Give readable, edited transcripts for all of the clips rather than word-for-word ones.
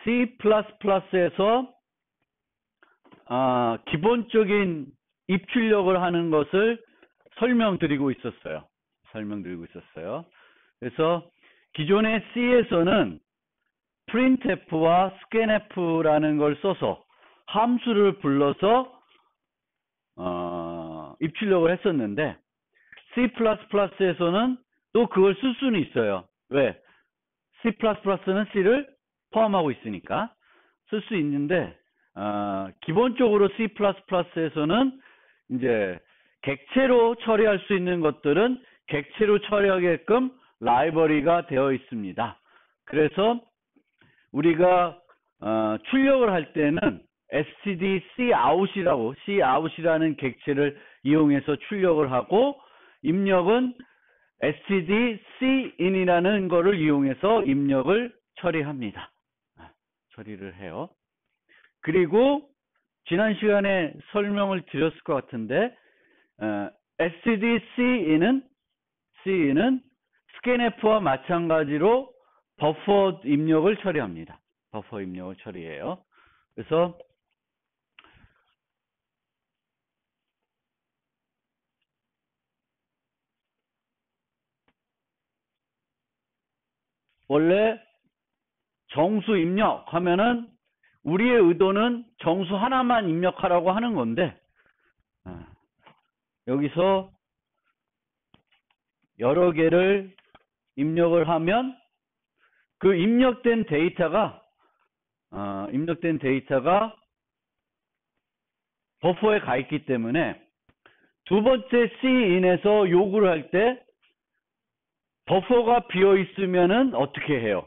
C++에서 기본적인 입출력을 하는 것을 설명드리고 있었어요. 그래서 기존의 C에서는 printf와 scanf라는 걸 써서 함수를 불러서 입출력을 했었는데, C++에서는 또 그걸 쓸 수는 있어요. 왜? C++는 C를 포함하고 있으니까 쓸 수 있는데, 기본적으로 C++에서는 이제 객체로 처리할 수 있는 것들은 객체로 처리하게끔 라이브러리가 되어 있습니다. 그래서 우리가 출력을 할 때는 std cout이라는 객체를 이용해서 출력을 하고, 입력은 std cin이라는 거를 이용해서 입력을 처리합니다. 처리를 해요. 그리고 지난 시간에 설명을 드렸을 것 같은데, std cin은 scanf와 마찬가지로 버퍼 입력을 처리합니다. 버퍼 입력을 처리해요. 그래서 원래 정수 입력하면은 우리의 의도는 정수 하나만 입력하라고 하는 건데, 여기서 여러 개를 입력을 하면 그 입력된 데이터가 버퍼에 가 있기 때문에 두 번째 Cin에서 요구를 할 때 버퍼가 비어 있으면은 어떻게 해요?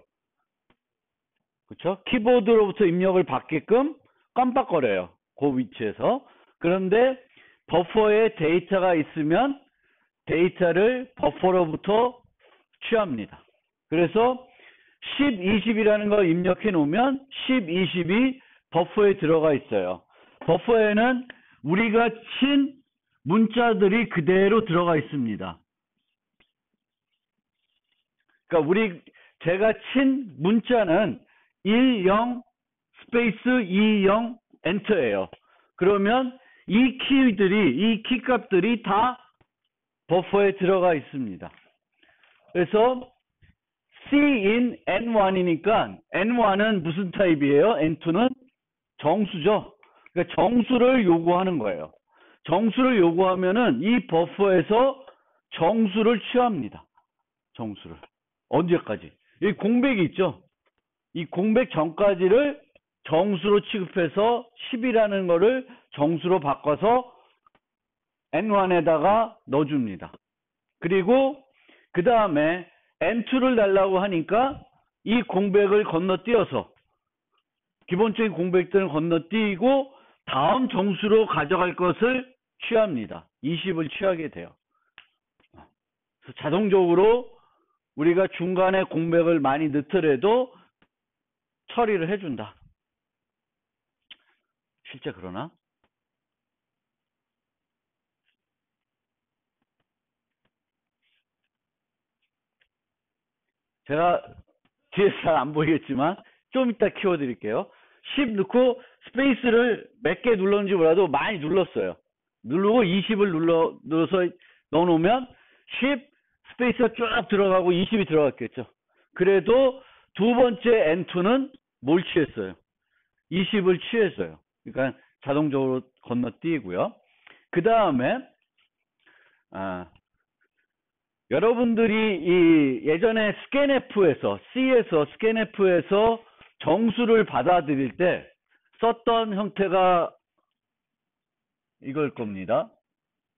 그렇죠? 키보드로부터 입력을 받게끔 깜빡거려요. 그 위치에서. 그런데 버퍼에 데이터가 있으면 데이터를 버퍼로부터 취합니다. 그래서 10, 20이라는 걸 입력해 놓으면 10, 20이 버퍼에 들어가 있어요. 버퍼에는 우리가 친 문자들이 그대로 들어가 있습니다. 그러니까 제가 친 문자는 10 스페이스 20 엔터예요. 그러면 이 키값들이 다 버퍼에 들어가 있습니다. 그래서 Cin N1이니까 N1은 무슨 타입이에요? N2는 정수죠. 그러니까 정수를 요구하는 거예요. 정수를 요구하면은 이 버퍼에서 정수를 취합니다. 정수를. 언제까지? 이 공백이 있죠. 이 공백 전까지를 정수로 취급해서 10이라는 거를 정수로 바꿔서 N1에다가 넣어줍니다. 그리고 그 다음에 N2를 달라고 하니까 이 공백을 건너뛰어서 기본적인 공백들을 건너뛰고 다음 정수로 가져갈 것을 취합니다. 20을 취하게 돼요. 그래서 자동적으로 우리가 중간에 공백을 많이 넣더라도 처리를 해준다. 실제 그러나? 제가 뒤에서 잘 안 보이겠지만 좀 이따 키워드릴게요. 10 넣고 스페이스를 몇 개 눌렀는지 몰라도 많이 눌렀어요. 누르고 20을 눌러서 넣어놓으면 10 스페이스가 쭉 들어가고 20이 들어갔겠죠. 그래도 두 번째 N2는 뭘 취했어요? 20을 취했어요. 그러니까 자동적으로 건너뛰고요. 그 다음에 여러분들이 이 예전에 C에서 scanf에서 정수를 받아들일 때 썼던 형태가 이걸 겁니다.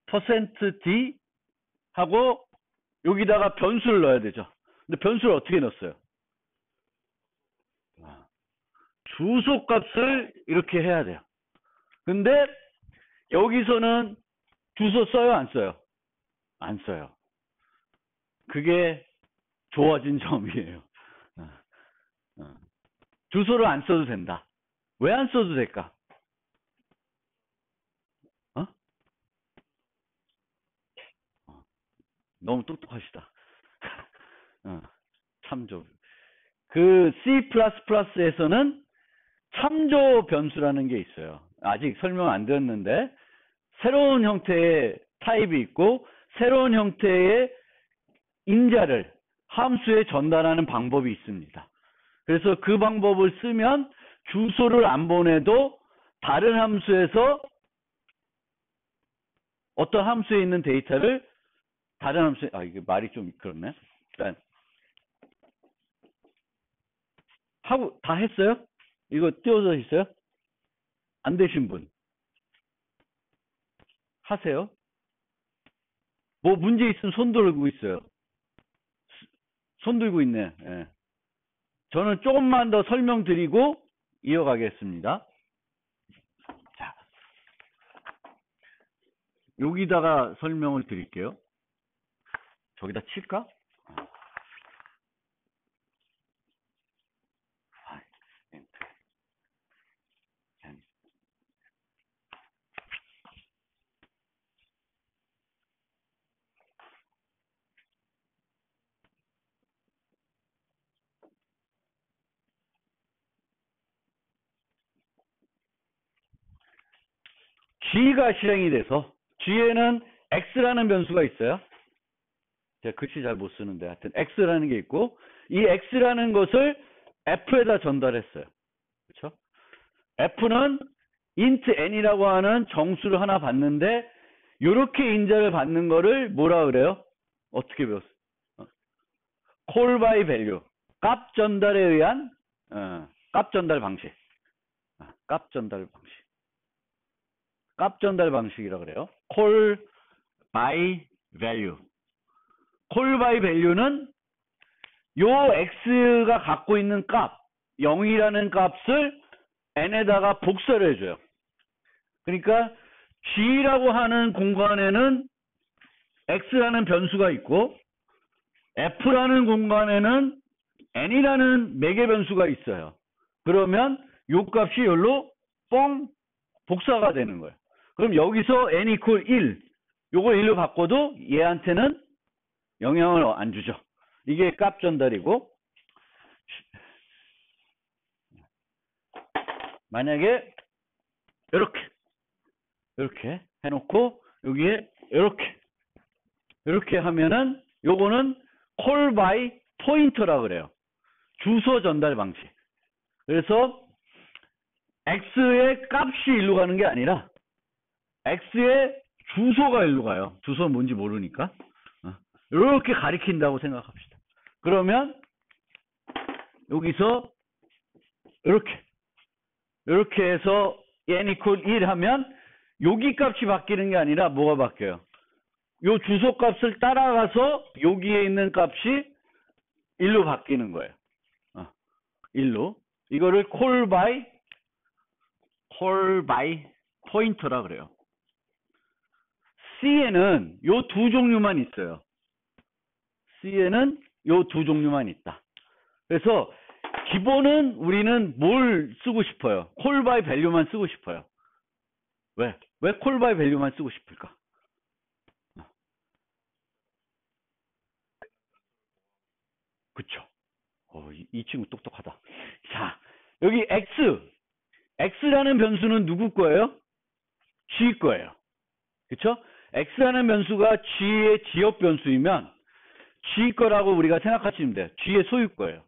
%d 하고 여기다가 변수를 넣어야 되죠. 근데 변수를 어떻게 넣었어요? 주소 값을 이렇게 해야 돼요. 근데 여기서는 주소 써요, 안 써요? 안 써요. 그게 좋아진 점이에요. 주소를 안 써도 된다. 왜 안 써도 될까? 너무 똑똑하시다. 참 좀. 그 C++에서는 참조 변수라는 게 있어요. 아직 설명 안 드렸는데 새로운 형태의 타입이 있고 새로운 형태의 인자를 함수에 전달하는 방법이 있습니다. 그래서 그 방법을 쓰면 주소를 안 보내도 다른 함수에서 어떤 함수에 있는 데이터를 다른 함수에, 이게 말이 좀 그렇네. 일단 하고 다 했어요? 이거 띄워져 있어요? 안 되신 분 하세요. 뭐 문제 있으면 손 들고 있어요. 손 들고 있네. 예. 저는 조금만 더 설명드리고 이어가겠습니다. 자, 여기다가 설명을 드릴게요. 저기다 칠까? G가 실행이 돼서 G에는 X라는 변수가 있어요. 제가 글씨 잘 못 쓰는데 하여튼 X라는 게 있고 이 X라는 것을 F에다 전달했어요. 그렇죠? F는 int n이라고 하는 정수를 하나 받는데 이렇게 인자를 받는 거를 뭐라 그래요? 어떻게 배웠어요? call by value. 값 전달에 의한 값 전달 방식. 값 전달 방식. 값 전달 방식이라고 그래요. call by value. call by value는 요 x가 갖고 있는 값 0이라는 값을 n에다가 복사를 해줘요. 그러니까 g라고 하는 공간에는 x라는 변수가 있고 f라는 공간에는 n이라는 매개 변수가 있어요. 그러면 요 값이 여기로 뻥 복사가 되는 거예요. 그럼 여기서 n equal 1 요걸 1로 바꿔도 얘한테는 영향을 안 주죠. 이게 값 전달이고 만약에 이렇게 해놓고 여기에 이렇게 하면은 요거는 call by pointer라 그래요. 주소 전달 방식. 그래서 x의 값이 일로 가는 게 아니라 x의 주소가 일로 가요. 주소는 뭔지 모르니까. 이렇게 가리킨다고 생각합시다. 그러면 여기서 이렇게 해서 n equal 1 하면 여기 값이 바뀌는 게 아니라 뭐가 바뀌어요? 요 주소 값을 따라가서 여기에 있는 값이 1로 바뀌는 거예요. 1로. 이거를 call by pointer라 그래요. C에는 요 두 종류만 있어요. C에는 요 두 종류만 있다. 그래서 기본은 우리는 뭘 쓰고 싶어요? call by value만 쓰고 싶어요. 왜 call by value만 쓰고 싶을까? 그쵸? 이 친구 똑똑하다. 자, 여기 X라는 변수는 누구 거예요? G 거예요. 그쵸? X라는 변수가 G의 지역 변수이면 G 거라고 우리가 생각하시면 돼요. G의 소유 거예요.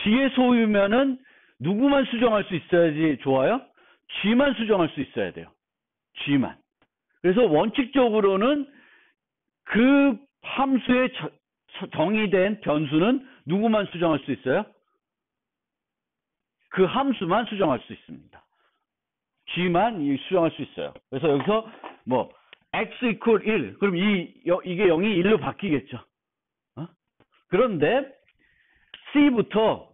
G의 소유면은 누구만 수정할 수 있어야지 좋아요? G만 수정할 수 있어야 돼요. G만. 그래서 원칙적으로는 그 함수에 정의된 변수는 누구만 수정할 수 있어요? 그 함수만 수정할 수 있습니다. G만 수정할 수 있어요. 그래서 여기서 뭐 x equal 1 그럼 이게 0이 1로 바뀌겠죠. 그런데 C부터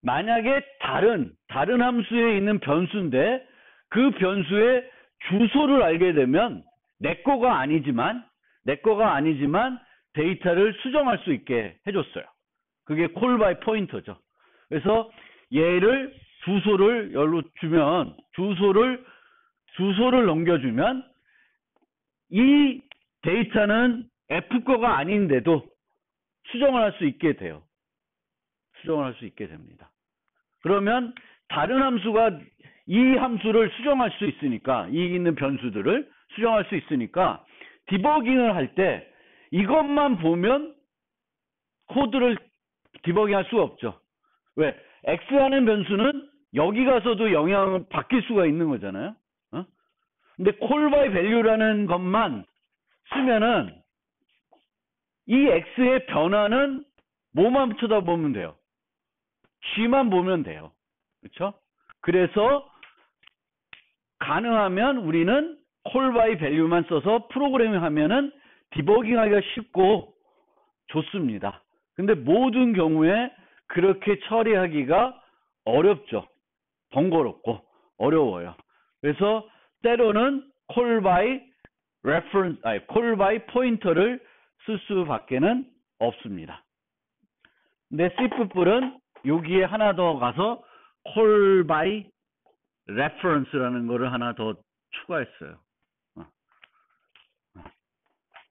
만약에 다른 함수에 있는 변수인데 그 변수의 주소를 알게 되면 내 거가 아니지만 데이터를 수정할 수 있게 해줬어요. 그게 call by pointer죠. 그래서 얘를 주소를 여기로 주면 주소를 넘겨주면 이 데이터는 F 거가 아닌데도 수정을 할 수 있게 돼요. 수정을 할 수 있게 됩니다. 그러면 다른 함수가 이 함수를 수정할 수 있으니까, 이 있는 변수들을 수정할 수 있으니까 디버깅을 할 때 이것만 보면 코드를 디버깅할 수가 없죠. 왜? x라는 변수는 여기 가서도 영향을 바뀔 수가 있는 거잖아요. 어? 근데 call by value라는 것만 쓰면은 이 x의 변화는 뭐만 쳐다보면 돼요? g만 보면 돼요. 그렇죠? 그래서 가능하면 우리는 call by value만 써서 프로그래밍 하면은 디버깅하기가 쉽고 좋습니다. 근데 모든 경우에 그렇게 처리하기가 어렵죠. 번거롭고 어려워요. 그래서 때로는 call by reference, 아니 call by pointer를 쓸 수밖에는 없습니다. 근데 C++은 여기에 하나 더 가서 call by reference라는 거를 하나 더 추가했어요.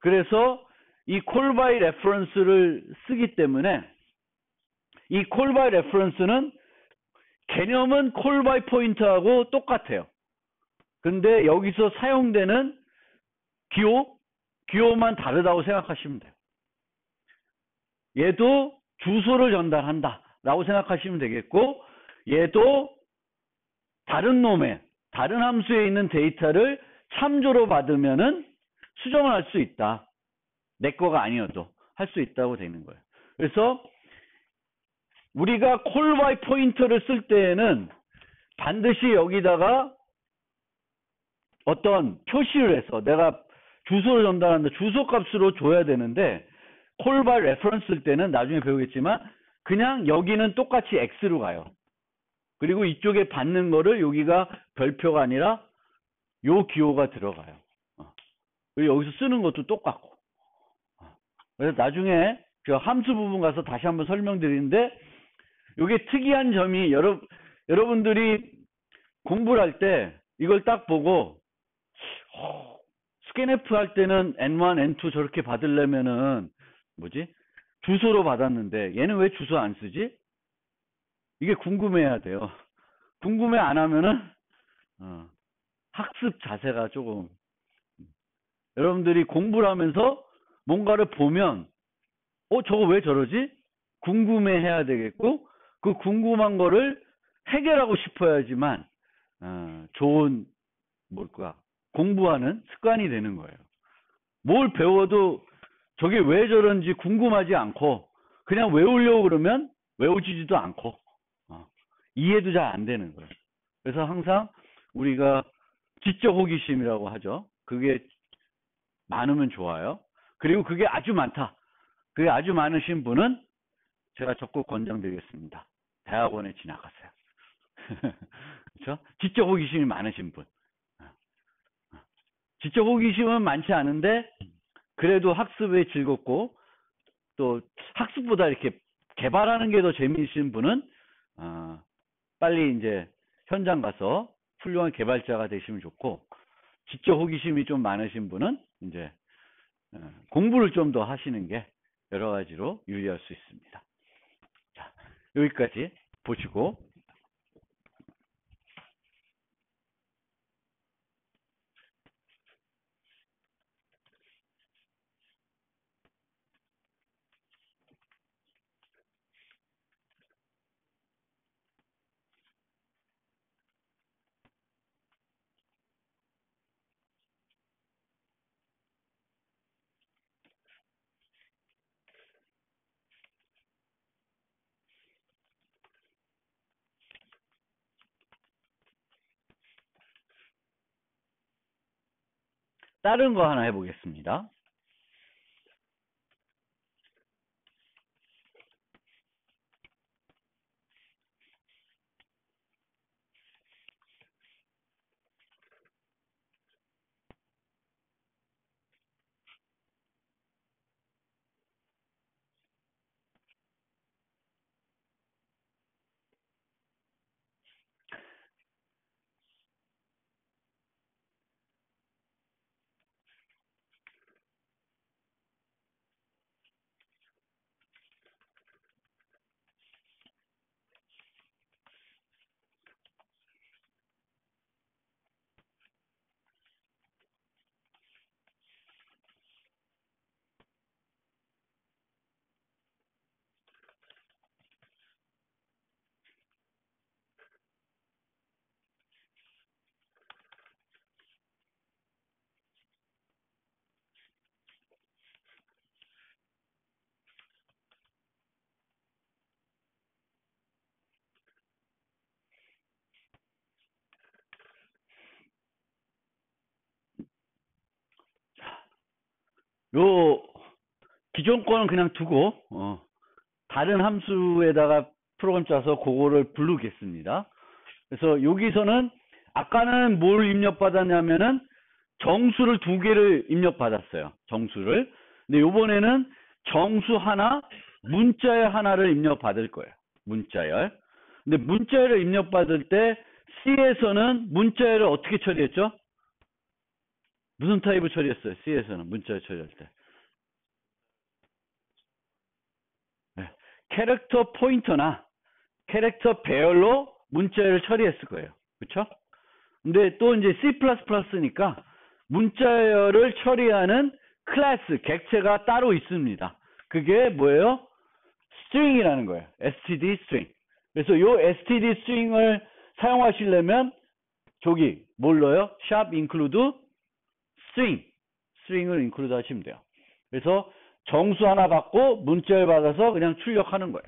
그래서 이 call by reference를 쓰기 때문에 이 call by reference는 개념은 call by pointer하고 똑같아요. 근데 여기서 사용되는 기호만 다르다고 생각하시면 돼요. 얘도 주소를 전달한다 라고 생각하시면 되겠고, 얘도 다른 함수에 있는 데이터를 참조로 받으면은 수정을 할 수 있다. 내 거가 아니어도 할 수 있다고 되는 거예요. 그래서 우리가 call by pointer를 쓸 때에는 반드시 여기다가 어떤 표시를 해서 내가 주소를 전달한다. 주소 값으로 줘야 되는데 call by reference 쓸 때는 나중에 배우겠지만 그냥 여기는 똑같이 x로 가요. 그리고 이쪽에 받는 거를 여기가 별표가 아니라 요 기호가 들어가요. 그리고 여기서 쓰는 것도 똑같고. 그래서 나중에 저 함수 부분 가서 다시 한번 설명드리는데 이게 특이한 점이 여러분들이 공부를 할 때 이걸 딱 보고 스캔F 할 때는 N1, N2 저렇게 받으려면은 뭐지? 주소로 받았는데 얘는 왜 주소 안 쓰지? 이게 궁금해야 돼요. 궁금해 안 하면은 학습 자세가 조금 여러분들이 공부를 하면서 뭔가를 보면 저거 왜 저러지? 궁금해 해야 되겠고 그 궁금한 거를 해결하고 싶어야지만 좋은 공부하는 습관이 되는 거예요. 뭘 배워도 저게 왜 저런지 궁금하지 않고 그냥 외우려고 그러면 외워지지도 않고 이해도 잘 안 되는 거예요. 그래서 항상 우리가 지적 호기심이라고 하죠. 그게 많으면 좋아요. 그리고 그게 아주 많다. 그게 아주 많으신 분은 제가 적극 권장드리겠습니다. 대학원에 진학하세요. 그렇죠? 지적 호기심이 많으신 분. 지적 호기심은 많지 않은데 그래도 학습에 즐겁고 또 학습보다 이렇게 개발하는 게 더 재미있으신 분은 빨리 이제 현장 가서 훌륭한 개발자가 되시면 좋고, 지적 호기심이 좀 많으신 분은 이제 공부를 좀 더 하시는 게 여러 가지로 유리할 수 있습니다. 자, 여기까지 보시고 다른 거 하나 해보겠습니다. 요 기존 거는 그냥 두고 다른 함수에다가 프로그램 짜서 그거를 부르겠습니다. 그래서 여기서는 아까는 뭘 입력받았냐면은 정수를 두 개를 입력받았어요. 정수를. 근데 요번에는 정수 하나, 문자열 하나를 입력받을 거예요. 문자열. 근데 문자열을 입력받을 때 C에서는 문자열을 어떻게 처리했죠? 무슨 타입을 처리했어요? C에서는 문자열 처리할 때. 네. 캐릭터 포인터나 캐릭터 배열로 문자열을 처리했을 거예요. 그렇죠? 근데 또 이제 C++니까 문자열을 처리하는 클래스, 객체가 따로 있습니다. 그게 뭐예요? string이라는 거예요. std string. 그래서 요 std string을 사용하시려면 저기 뭘 넣어요? sharp include string을 include 하시면 돼요. 그래서 정수 하나 받고 문자열 받아서 그냥 출력하는 거예요.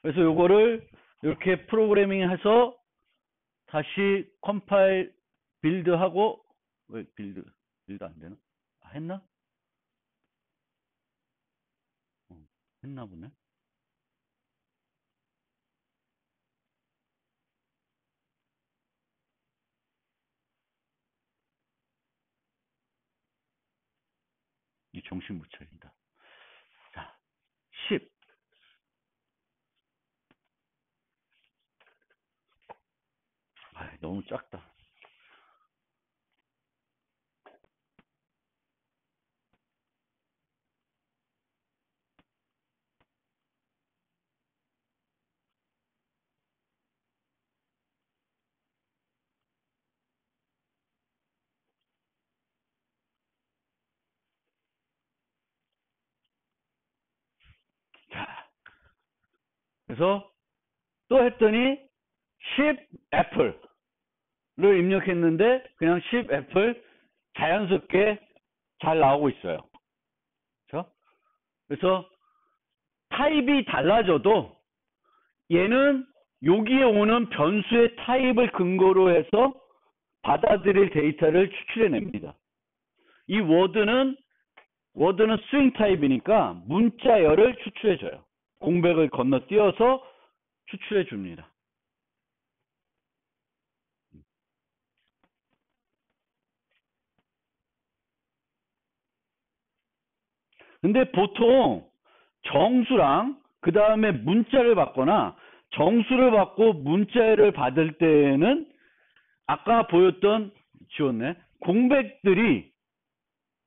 그래서 요거를 이렇게 프로그래밍 해서 다시 컴파일 빌드하고 왜 빌드 안 되나? 했나? 했나 보네. 이 정신 못 차린다. 자, 10. 너무 작다. 자, 그래서 또 했더니 10애플을 입력했는데 그냥 10애플 자연스럽게 잘 나오고 있어요. 그렇죠? 그래서 타입이 달라져도 얘는 여기에 오는 변수의 타입을 근거로 해서 받아들일 데이터를 추출해냅니다. 이 워드는 스트링 타입이니까 문자열을 추출해줘요. 공백을 건너뛰어서 추출해줍니다. 근데 보통 정수랑 그 다음에 문자를 받거나 정수를 받고 문자를 받을 때는 아까 보였던 지웠네 공백들이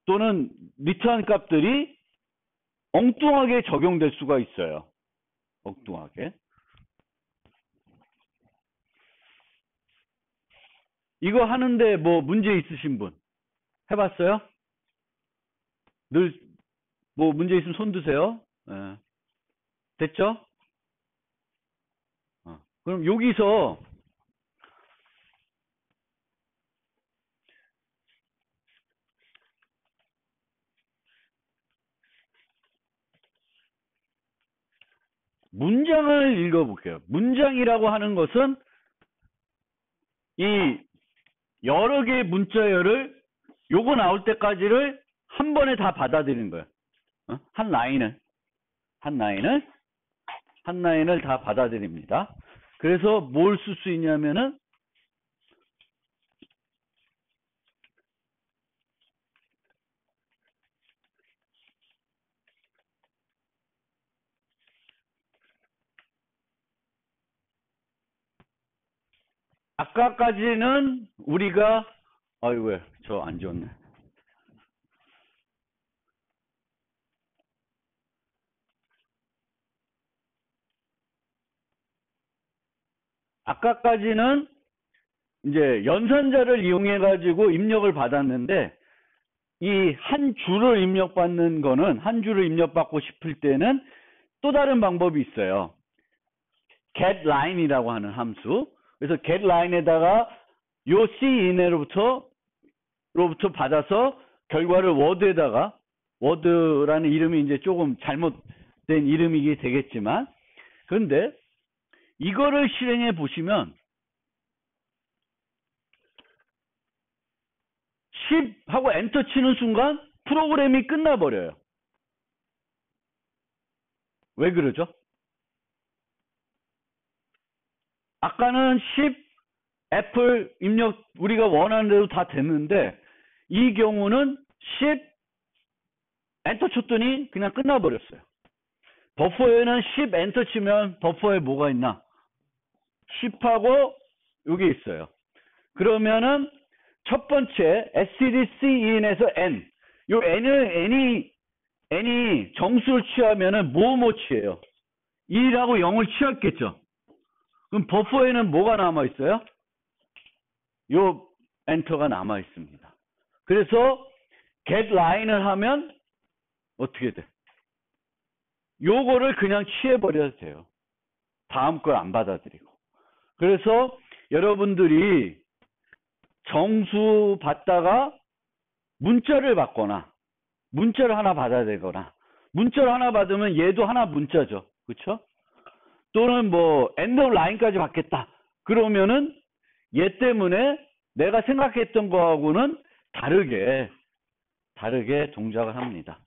또는 리턴 값들이 엉뚱하게 적용될 수가 있어요. 엉뚱하게. 이거 하는데 뭐 문제 있으신 분 해봤어요? 늘 뭐 문제 있으면 손 드세요. 네. 됐죠? 그럼 여기서 문장을 읽어볼게요. 문장이라고 하는 것은 이 여러 개의 문자열을 요거 나올 때까지를 한 번에 다 받아들이는 거예요. 한 라인을 다 받아들입니다. 그래서 뭘 쓸 수 있냐면은 아까까지는 우리가 아이고 저 안 지웠네. 아까까지는 이제 연산자를 이용해 가지고 입력을 받았는데 이 한 줄을 입력받는 거는 한 줄을 입력받고 싶을 때는 또 다른 방법이 있어요. getLine이라고 하는 함수. 그래서 getLine에다가 요 C인으로부터 받아서 결과를 워드에다가 워드라는 이름이 이제 조금 잘못된 이름이게 되겠지만 그런데 이거를 실행해 보시면 10 하고 엔터 치는 순간 프로그램이 끝나버려요. 왜 그러죠? 아까는 10 애플 입력 우리가 원하는 대로 다 됐는데 이 경우는 10 엔터 쳤더니 그냥 끝나버렸어요. 버퍼에는 10 엔터 치면 버퍼에 뭐가 있나? 10하고 여기 있어요. 그러면은 첫 번째 stdcin에서 n. 요 n이 정수를 취하면은 뭐 취해요? 1하고 0을 취했겠죠. 그럼 버퍼에는 뭐가 남아 있어요? 요 엔터가 남아 있습니다. 그래서 get line을 하면 어떻게 돼? 요거를 그냥 취해버려도 돼요. 다음 걸 안 받아들이고. 그래서 여러분들이 정수 받다가 문자를 받거나 문자를 하나 받아야 되거나 문자를 하나 받으면 얘도 하나 문자죠. 그렇죠? 또는 뭐 end of line까지 받겠다. 그러면은 얘 때문에 내가 생각했던 거하고는 다르게 동작을 합니다.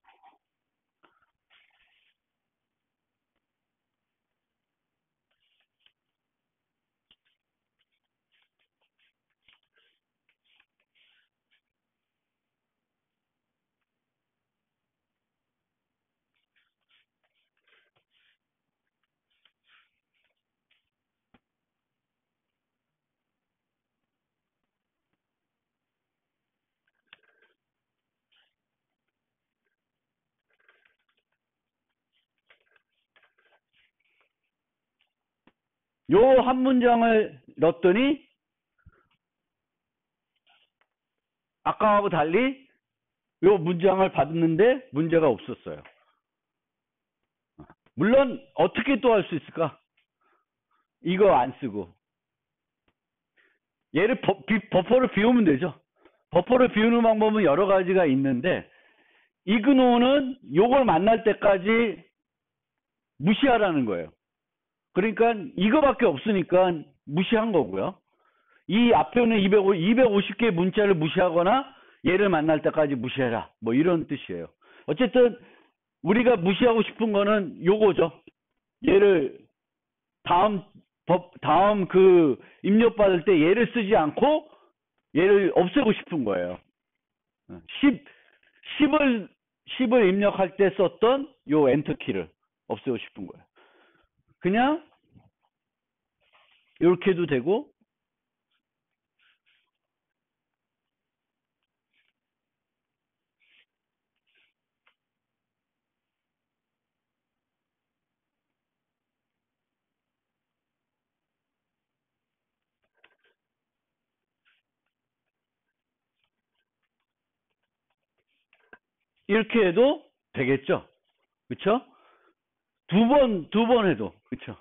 요 한 문장을 넣었더니 아까하고 달리 요 문장을 받는데 문제가 없었어요. 물론 어떻게 또 할 수 있을까? 이거 안 쓰고 얘를 버퍼를 비우면 되죠. 버퍼를 비우는 방법은 여러 가지가 있는데 이그노는 요걸 만날 때까지 무시하라는 거예요. 그러니까 이거밖에 없으니까 무시한 거고요. 이 앞에 있는 250개 문자를 무시하거나 얘를 만날 때까지 무시해라. 뭐 이런 뜻이에요. 어쨌든 우리가 무시하고 싶은 거는 요거죠. 얘를 다음 그 입력받을 때 얘를 쓰지 않고 얘를 없애고 싶은 거예요. 10을 입력할 때 썼던 요 엔터 키를 없애고 싶은 거예요. 그냥 이렇게 해도 되고 이렇게 해도 되겠죠. 그쵸? 두 번 해도 그쵸?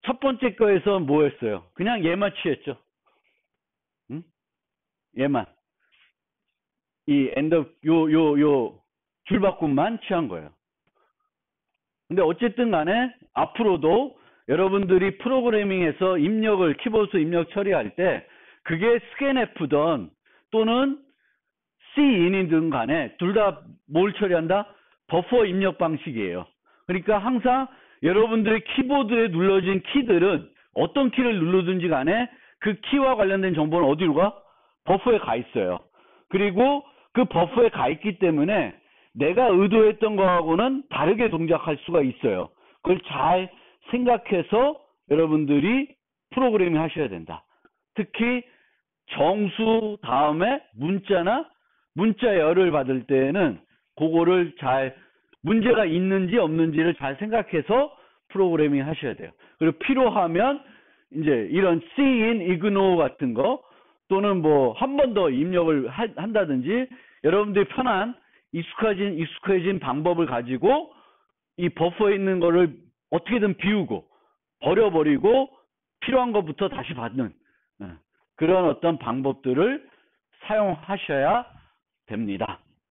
첫 번째 거에서 뭐 했어요? 그냥 얘만 취했죠. 응? 얘만 이 엔더 요 줄바꿈만 취한 거예요. 근데 어쨌든 간에 앞으로도 여러분들이 프로그래밍에서 입력을 키보드 입력 처리할 때 그게 스캔F든 또는 Cin이든 간에 둘 다 뭘 처리한다? 버퍼 입력 방식이에요. 그러니까 항상 여러분들의 키보드에 눌러진 키들은 어떤 키를 누르든지 간에 그 키와 관련된 정보는 어디로 가? 버퍼에 가 있어요. 그리고 그 버퍼에 가 있기 때문에 내가 의도했던 거하고는 다르게 동작할 수가 있어요. 그걸 잘 생각해서 여러분들이 프로그래밍 하셔야 된다. 특히 정수 다음에 문자열을 받을 때는 그거를 잘 문제가 있는지 없는지를 잘 생각해서 프로그래밍 하셔야 돼요. 그리고 필요하면 이제 이런 cin, ignore 같은 거 또는 뭐 한 번 더 입력을 한다든지 여러분들이 편한 익숙해진 방법을 가지고 이 버퍼에 있는 거를 어떻게든 비우고 버려버리고 필요한 것부터 다시 받는 그런 어떤 방법들을 사용하셔야 됩니다.